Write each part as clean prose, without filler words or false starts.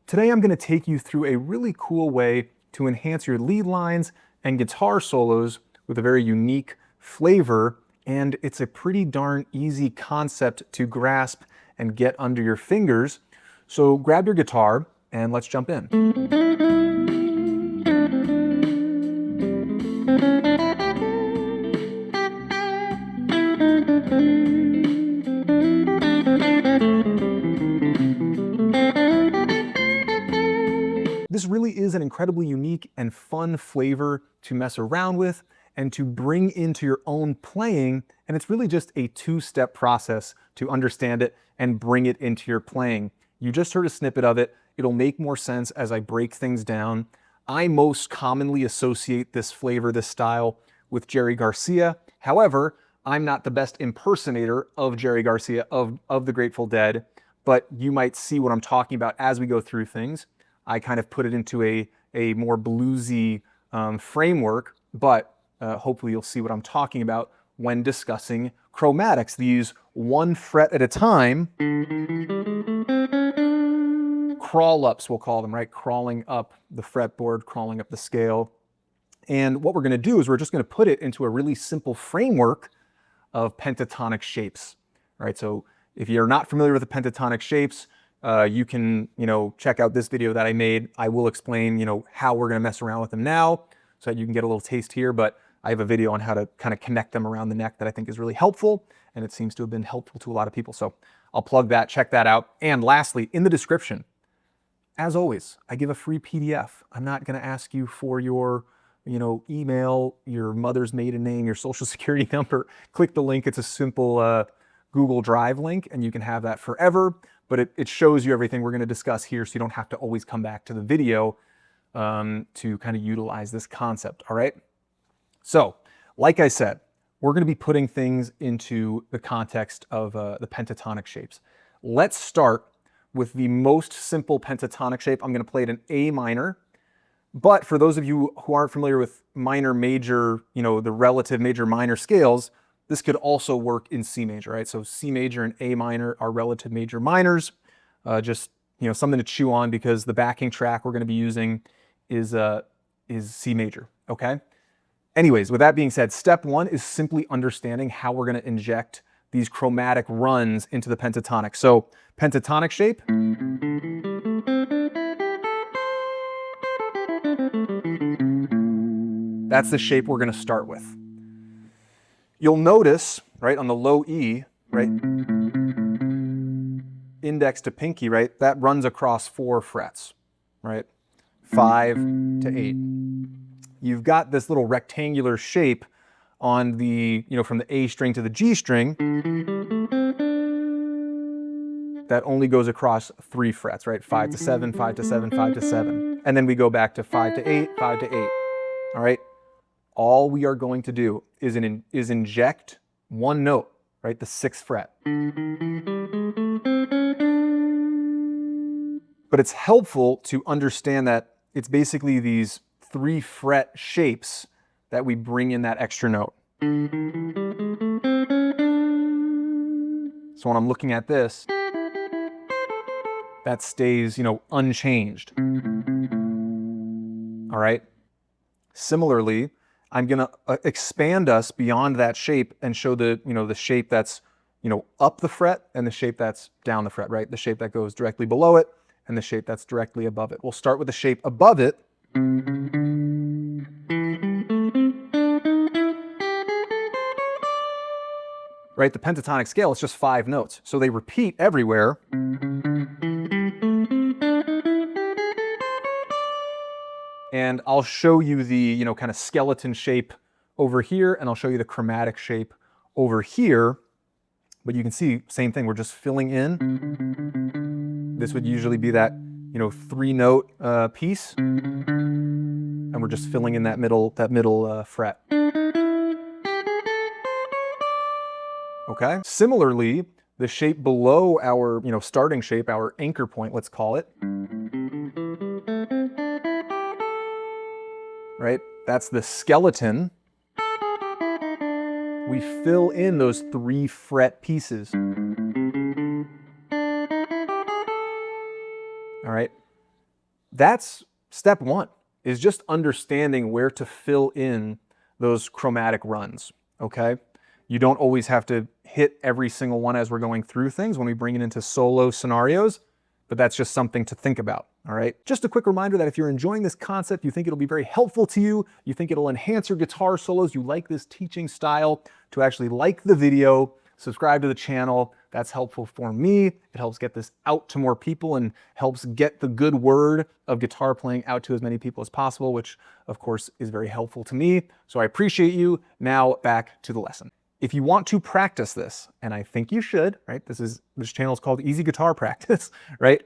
Today I'm going to take you through a really cool way to enhance your lead lines and guitar solos with a very unique flavor, and it's a pretty darn easy concept to grasp and get under your fingers. So grab your guitar and let's jump in. This really is an incredibly unique and fun flavor to mess around with and to bring into your own playing, and it's really just a two-step process to understand it and bring it into your playing. You just heard a snippet of it. It'll make more sense as I break things down. I most commonly associate this flavor, this style, with Jerry Garcia. However, I'm not the best impersonator of Jerry Garcia, of the Grateful Dead, but you might see what I'm talking about as we go through things. I kind of put it into a more bluesy framework, but hopefully you'll see what I'm talking about when discussing chromatics, these one fret at a time crawl ups, we'll call them, right? Crawling up the fretboard, crawling up the scale. And what we're going to do is we're just going to put it into a really simple framework of pentatonic shapes, right? So if you're not familiar with the pentatonic shapes, you can, check out this video that I made. I will explain, how we're going to mess around with them now so that you can get a little taste here, but I have a video on how to kind of connect them around the neck that I think is really helpful, and it seems to have been helpful to a lot of people. So I'll plug that, check that out. And lastly, in the description, as always, I give a free PDF. I'm not going to ask you for your, email, your mother's maiden name, your social security number. Click the link. It's a simple Google Drive link, and you can have that forever. But it shows you everything we're going to discuss here, so you don't have to always come back to the video to kind of utilize this concept, all right? So, like I said, we're going to be putting things into the context of the pentatonic shapes. Let's start with the most simple pentatonic shape. I'm going to play it in A minor. But for those of you who aren't familiar with minor, major, the relative major minor scales, this could also work in C major, right? So C major and A minor are relative major minors. Just, something to chew on because the backing track we're going to be using is C major, okay? Anyways, with that being said, step one is simply understanding how we're going to inject these chromatic runs into the pentatonic. So pentatonic shape. That's the shape we're going to start with. You'll notice, right, on the low E, right, index to pinky, right, that runs across 4 frets, right, 5 to 8. You've got this little rectangular shape on the, from the A string to the G string that only goes across 3 frets, right, 5 to 7, 5 to 7, 5 to 7. And then we go back to 5 to 8, 5 to 8, all right? All we are going to do is inject one note, right? The 6th fret. But it's helpful to understand that it's basically these 3 fret shapes that we bring in that extra note. So when I'm looking at this, that stays, unchanged. All right? Similarly, I'm going to expand us beyond that shape and show the, the shape that's, up the fret and the shape that's down the fret, right? The shape that goes directly below it and the shape that's directly above it. We'll start with the shape above it. Right? The pentatonic scale is just 5 notes, so they repeat everywhere. And I'll show you the, kind of skeleton shape over here, and I'll show you the chromatic shape over here. But you can see, same thing, we're just filling in. This would usually be that, 3-note piece. And we're just filling in that middle fret. Okay? Similarly, the shape below our, starting shape, our anchor point, let's call it. Right? That's the skeleton. We fill in those 3 fret pieces. All right? That's step one, is just understanding where to fill in those chromatic runs, okay? You don't always have to hit every single one as we're going through things when we bring it into solo scenarios, but that's just something to think about, all right? Just a quick reminder that if you're enjoying this concept, you think it'll be very helpful to you, you think it'll enhance your guitar solos, you like this teaching style, to actually like the video, subscribe to the channel. That's helpful for me. It helps get this out to more people and helps get the good word of guitar playing out to as many people as possible, which of course is very helpful to me. So I appreciate you. Now back to the lesson. If you want to practice this, and I think you should, right? This channel is called Easy Guitar Practice, right?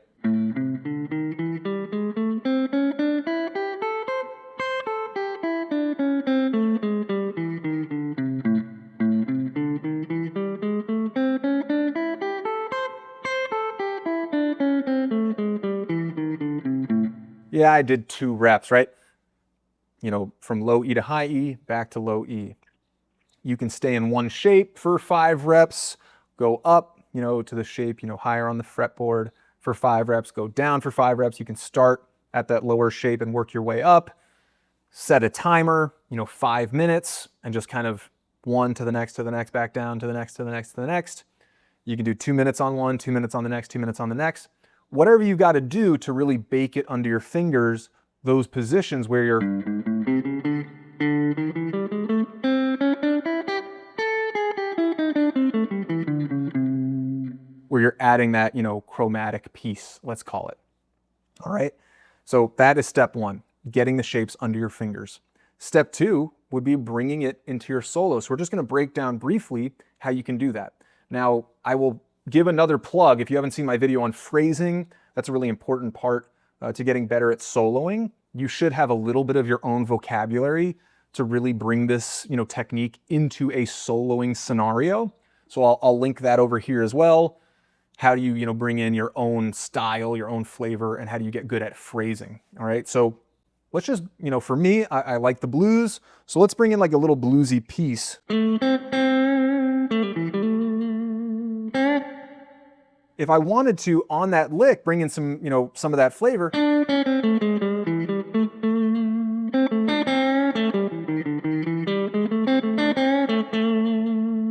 Yeah, I did 2 reps, right? You know, from low E to high E, back to low E. You can stay in one shape for 5 reps, go up, you know, to the shape, you know, higher on the fretboard for 5 reps, go down for 5 reps. You can start at that lower shape and work your way up. Set a timer, you know, 5 minutes, and just kind of one to the next, back down to the next, to the next, to the next. You can do 2 minutes on one, 2 minutes on the next, 2 minutes on the next. Whatever you've got to do to really bake it under your fingers, those positions where you're adding that, you know, chromatic piece, let's call it. All right. So that is step one, getting the shapes under your fingers. Step two would be bringing it into your solo. So we're just going to break down briefly how you can do that. Now, I will give another plug. If you haven't seen my video on phrasing, that's a really important part to getting better at soloing. You should have a little bit of your own vocabulary to really bring this, you know, technique into a soloing scenario. So I'll link that over here as well. How do you, you know, bring in your own style, your own flavor, and how do you get good at phrasing? All right, so let's just, you know, for me, I like the blues, so let's bring in like a little bluesy piece. If I wanted to, on that lick, bring in some, you know, some of that flavor.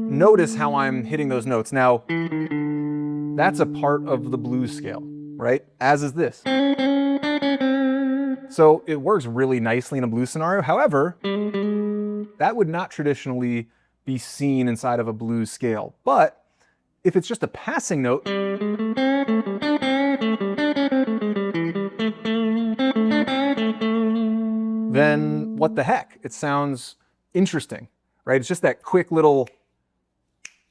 Notice how I'm hitting those notes. Now, that's a part of the blues scale, right? As is this. So it works really nicely in a blues scenario. However, that would not traditionally be seen inside of a blues scale. But if it's just a passing note, then what the heck? It sounds interesting, right? It's just that quick little,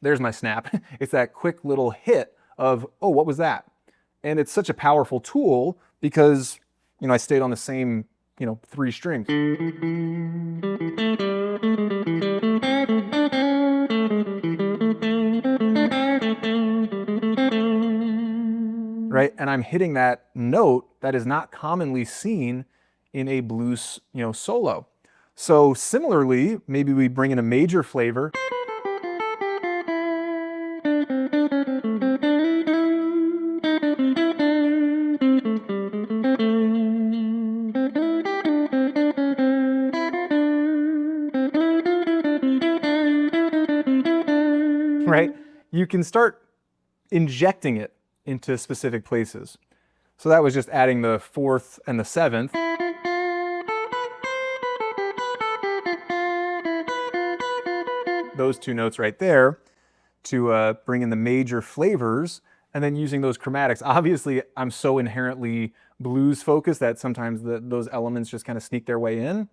there's my snap. It's that quick little hit of, oh, what was that? And it's such a powerful tool because, you know, I stayed on the same, you know, 3 strings. Right? And I'm hitting that note that is not commonly seen in a blues, you know, solo. So similarly, maybe we bring in a major flavor. Right? You can start injecting it into specific places. So that was just adding the 4th and the 7th. Those 2 notes right there to bring in the major flavors, and then using those chromatics. Obviously, I'm so inherently blues focused that sometimes those elements just kind of sneak their way in.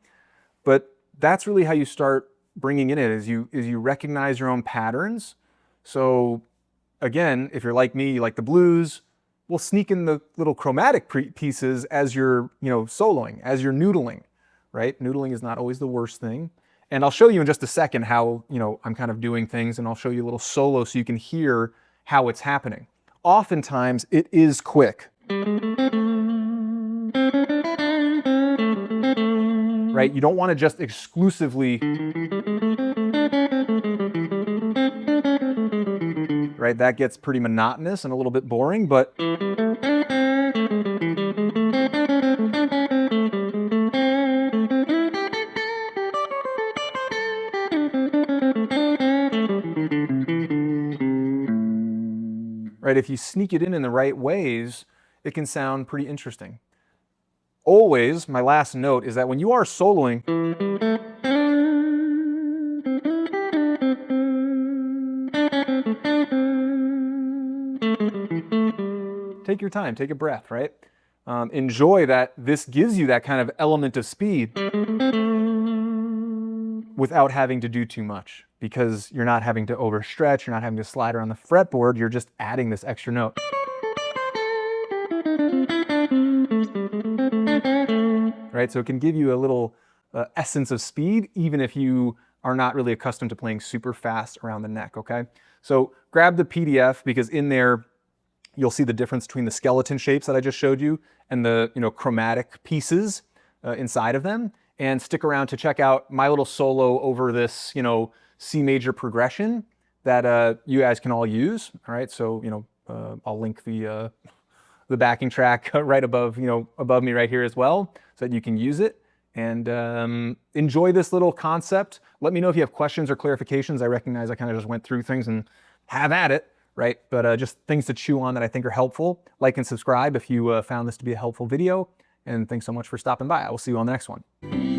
But that's really how you start bringing it in, is you recognize your own patterns. So again, if you're like me, you like the blues, we'll sneak in the little chromatic pieces as you're, you know, soloing, as you're noodling, right? Noodling is not always the worst thing. And I'll show you in just a second how, you know, I'm kind of doing things, and I'll show you a little solo so you can hear how it's happening. Oftentimes it is quick. Right? You don't want to just exclusively, right? That gets pretty monotonous and a little bit boring, but right? If you sneak it in the right ways, it can sound pretty interesting. Always, my last note is that when you are soloing, take your time, take a breath, right? Enjoy that this gives you that kind of element of speed without having to do too much, because you're not having to overstretch, you're not having to slide around the fretboard, you're just adding this extra note. Right, so it can give you a little essence of speed, even if you are not really accustomed to playing super fast around the neck, okay? So grab the PDF, because in there, you'll see the difference between the skeleton shapes that I just showed you and the chromatic pieces inside of them. And stick around to check out my little solo over this C major progression that you guys can all use. All right, so I'll link the backing track right above above me right here as well, so that you can use it and enjoy this little concept. Let me know if you have questions or clarifications. I recognize I kind of just went through things, and have at it. Right? But just things to chew on that I think are helpful. Like and subscribe if you found this to be a helpful video. And thanks so much for stopping by. I will see you on the next one.